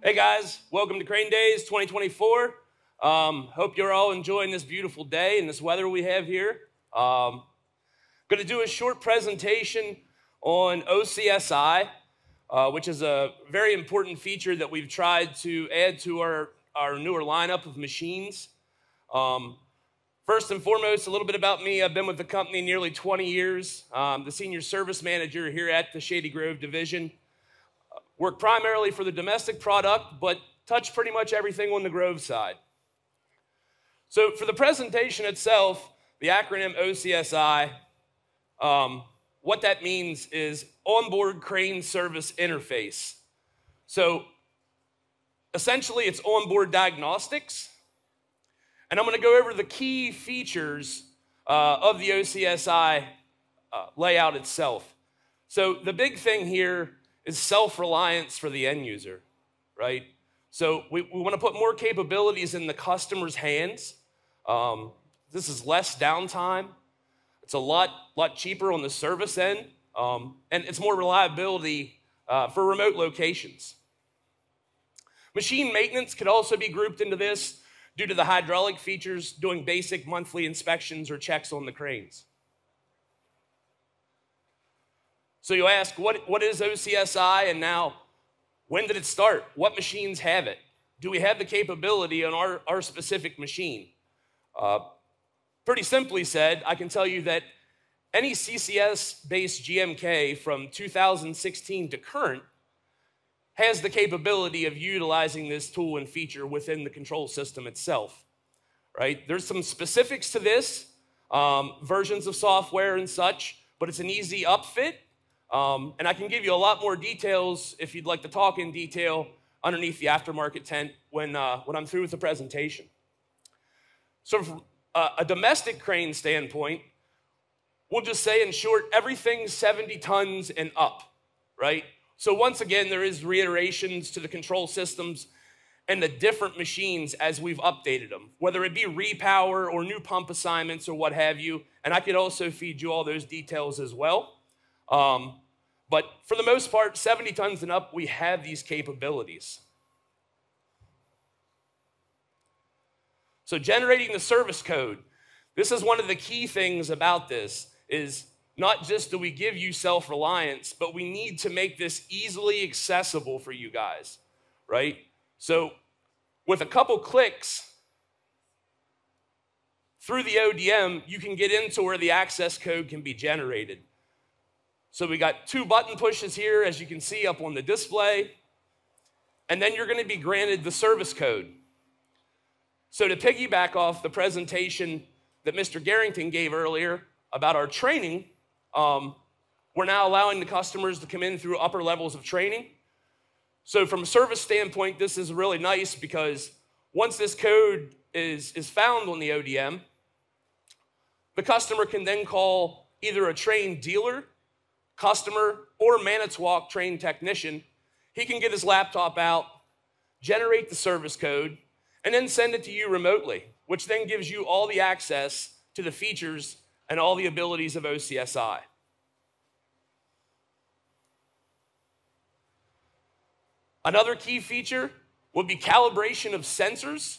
Hey guys, welcome to Crane Days 2024. Hope you're all enjoying this beautiful day and this weather we have here. Going to do a short presentation on oCSI, which is a very important feature that we've tried to add to our newer lineup of machines. First and foremost, a little bit about me. I've been with the company nearly 20 years. The senior service manager here at the Shady Grove division. Work primarily for the domestic product, but touch pretty much everything on the Grove side. So for the presentation itself, the acronym oCSI, what that means is Onboard Crane Service Interface. So essentially it's onboard diagnostics, and I'm going to go over the key features of the oCSI layout itself. So the big thing here is self-reliance for the end user, right? So we want to put more capabilities in the customer's hands. This is less downtime. It's a lot cheaper on the service end, and it's more reliability for remote locations. Machine maintenance could also be grouped into this due to the hydraulic features doing basic monthly inspections or checks on the cranes. So you ask, what is oCSI, and now, when did it start? What machines have it? Do we have the capability on our specific machine? Pretty simply said, I can tell you that any CCS-based GMK from 2016 to current has the capability of utilizing this tool and feature within the control system itself, right? There's some specifics to this, versions of software and such, but it's an easy upfit. And I can give you a lot more details if you'd like to talk in detail underneath the aftermarket tent when I'm through with the presentation. So from a domestic crane standpoint, we'll just say in short, everything 70 tons and up, right? So once again, there is reiterations to the control systems and the different machines as we've updated them, whether it be repower or new pump assignments or what have you. And I could also feed you all those details as well. But for the most part, 70 tons and up, we have these capabilities. So generating the service code, this is one of the key things about this, is not just do we give you self-reliance, but we need to make this easily accessible for you guys, right? So with a couple clicks through the ODM, you can get into where the access code can be generated. So we got 2 button pushes here, as you can see up on the display, and then you're going to be granted the service code. So to piggyback off the presentation that Mr. Garrington gave earlier about our training, we're now allowing the customers to come in through upper levels of training. So from a service standpoint, this is really nice because once this code is found on the ODM, the customer can then call either a trained dealer, customer, or Manitowoc trained technician. He can get his laptop out, generate the service code, and then send it to you remotely, which then gives you all the access to the features and all the abilities of oCSI. Another key feature would be calibration of sensors.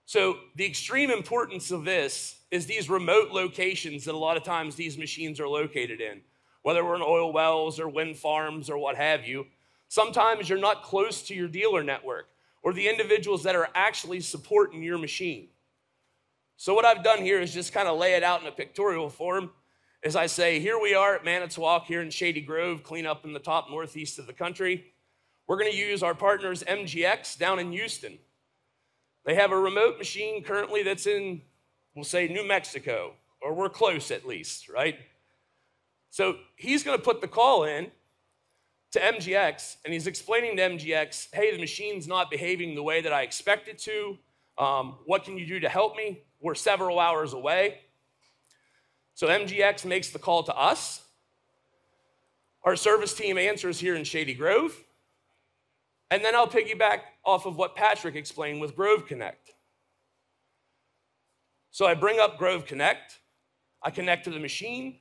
So the extreme importance of this is these remote locations that a lot of times these machines are located in. Whether we're in oil wells or wind farms or what have you, sometimes you're not close to your dealer network or the individuals that are actually supporting your machine. So what I've done here is just kind of lay it out in a pictorial form. As I say, here we are at Manitowoc here in Shady Grove, clean up in the top northeast of the country. We're going to use our partners MGX down in Houston. They have a remote machine currently that's in, we'll say, New Mexico, or we're close at least, right? So he's going to put the call in to MGX, and he's explaining to MGX, hey, the machine's not behaving the way that I expect it to. What can you do to help me? We're several hours away. So MGX makes the call to us. Our service team answers here in Shady Grove. And then I'll piggyback off of what Patrick explained with Grove Connect. So I bring up Grove Connect. I connect to the machine.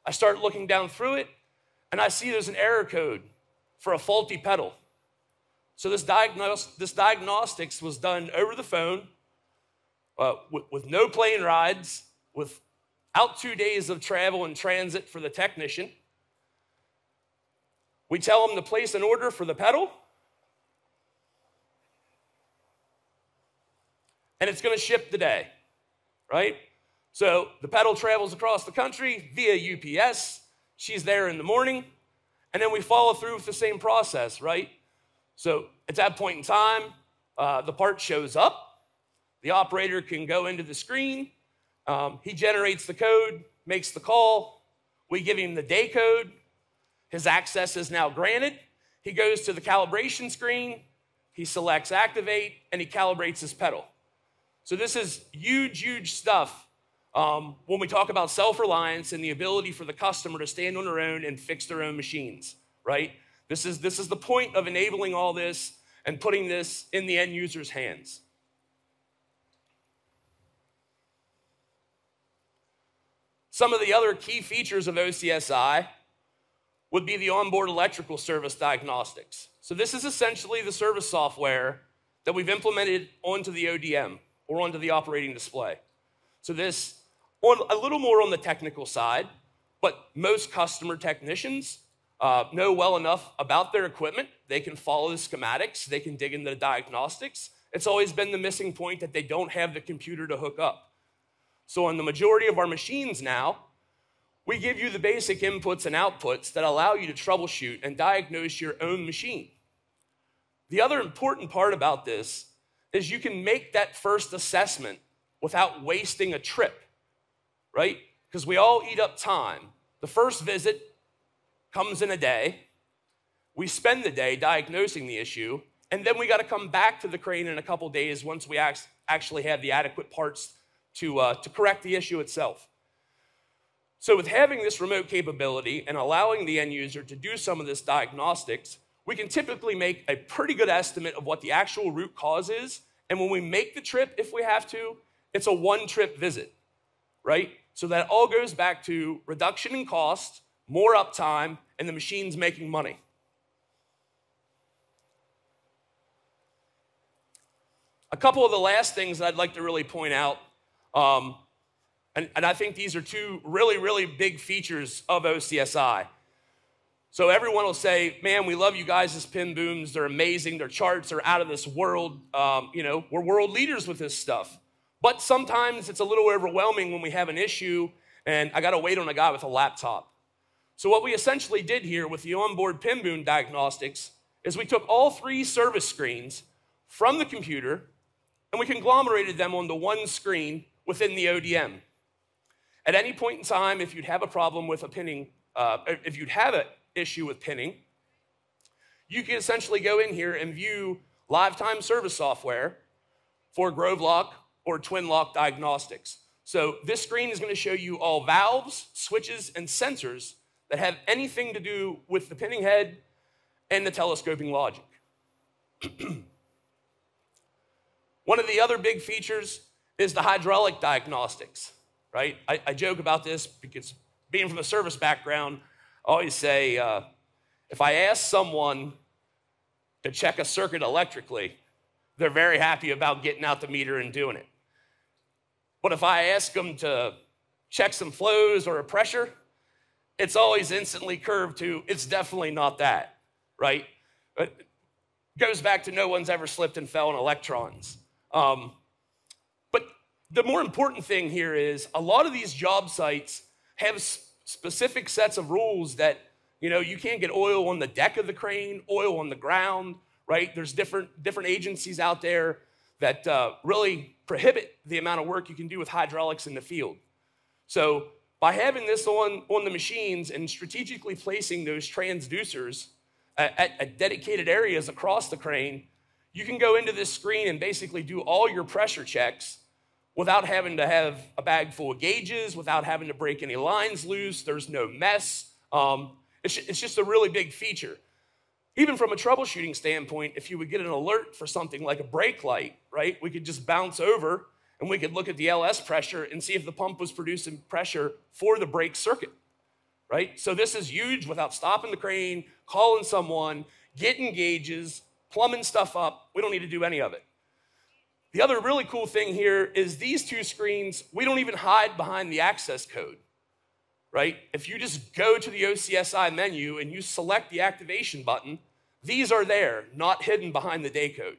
I start looking down through it, and I see there's an error code for a faulty pedal. So this diagnostics was done over the phone with no plane rides, without 2 days of travel and transit for the technician. We tell them to place an order for the pedal, and it's going to ship today, right? So the pedal travels across the country via UPS. She's there in the morning, and then we follow through with the same process, right? So at that point in time, the part shows up. The operator can go into the screen. He generates the code, makes the call. We give him the day code. His access is now granted. He goes to the calibration screen. He selects activate, and he calibrates his pedal. So this is huge, huge stuff when we talk about self-reliance and the ability for the customer to stand on their own and fix their own machines, right? This is the point of enabling all this and putting this in the end user's hands. Some of the other key features of oCSI would be the onboard electrical service diagnostics. So this is essentially the service software that we've implemented onto the ODM or onto the operating display. So this, a little more on the technical side, but most customer technicians know well enough about their equipment. They can follow the schematics. They can dig into the diagnostics. It's always been the missing point that they don't have the computer to hook up. So on the majority of our machines now, we give you the basic inputs and outputs that allow you to troubleshoot and diagnose your own machine. The other important part about this is you can make that first assessment without wasting a trip, right? Because we all eat up time. The first visit comes in a day. We spend the day diagnosing the issue, and then we got to come back to the crane in a couple days once we actually have the adequate parts to correct the issue itself. So with having this remote capability and allowing the end user to do some of this diagnostics, we can typically make a pretty good estimate of what the actual root cause is. And when we make the trip, if we have to, it's a one-trip visit, right? So that all goes back to reduction in cost, more uptime, and the machine's making money. A couple of the last things that I'd like to really point out, and I think these are two really, really big features of oCSI. So everyone will say, man, we love you guys as pin booms. They're amazing. Their charts are out of this world. We're world leaders with this stuff. But sometimes it's a little overwhelming when we have an issue and I got to wait on a guy with a laptop. So what we essentially did here with the onboard pin boom diagnostics is we took all 3 service screens from the computer and we conglomerated them onto one screen within the ODM. At any point in time, if you'd have a problem with a pinning, if you'd have an issue with pinning, you can essentially go in here and view lifetime service software for Grove Lock or Twin Lock diagnostics. So this screen is going to show you all valves, switches, and sensors that have anything to do with the pinning head and the telescoping logic. One of the other big features is the hydraulic diagnostics, right? I joke about this because being from a service background, I always say, if I ask someone to check a circuit electrically, they're very happy about getting out the meter and doing it. But if I ask them to check some flows or a pressure, it's always instantly curved to, it's definitely not that, right? It goes back to no one's ever slipped and fell on electrons. But the more important thing here is a lot of these job sites have specific sets of rules that, you can't get oil on the deck of the crane, oil on the ground, right? There's different agencies out there that really prohibit the amount of work you can do with hydraulics in the field. So by having this on the machines and strategically placing those transducers at dedicated areas across the crane, you can go into this screen and basically do all your pressure checks without having to have a bag full of gauges, without having to break any lines loose. There's no mess. It's just a really big feature. Even from a troubleshooting standpoint, if you would get an alert for something like a brake light, right, we could just bounce over and we could look at the LS pressure and see if the pump was producing pressure for the brake circuit, right? So this is huge without stopping the crane, calling someone, getting gauges, plumbing stuff up. We don't need to do any of it. The other really cool thing here is these two screens, we don't even hide behind the access code, right? If you just go to the oCSI menu and you select the activation button, these are there, not hidden behind the day code,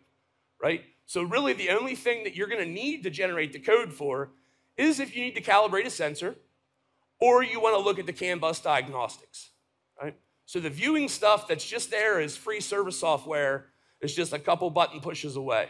right? So really the only thing that you're gonna need to generate the code for is if you need to calibrate a sensor or you wanna look at the CAN bus diagnostics, right? So the viewing stuff that's just there is free service software. It's just a couple button pushes away.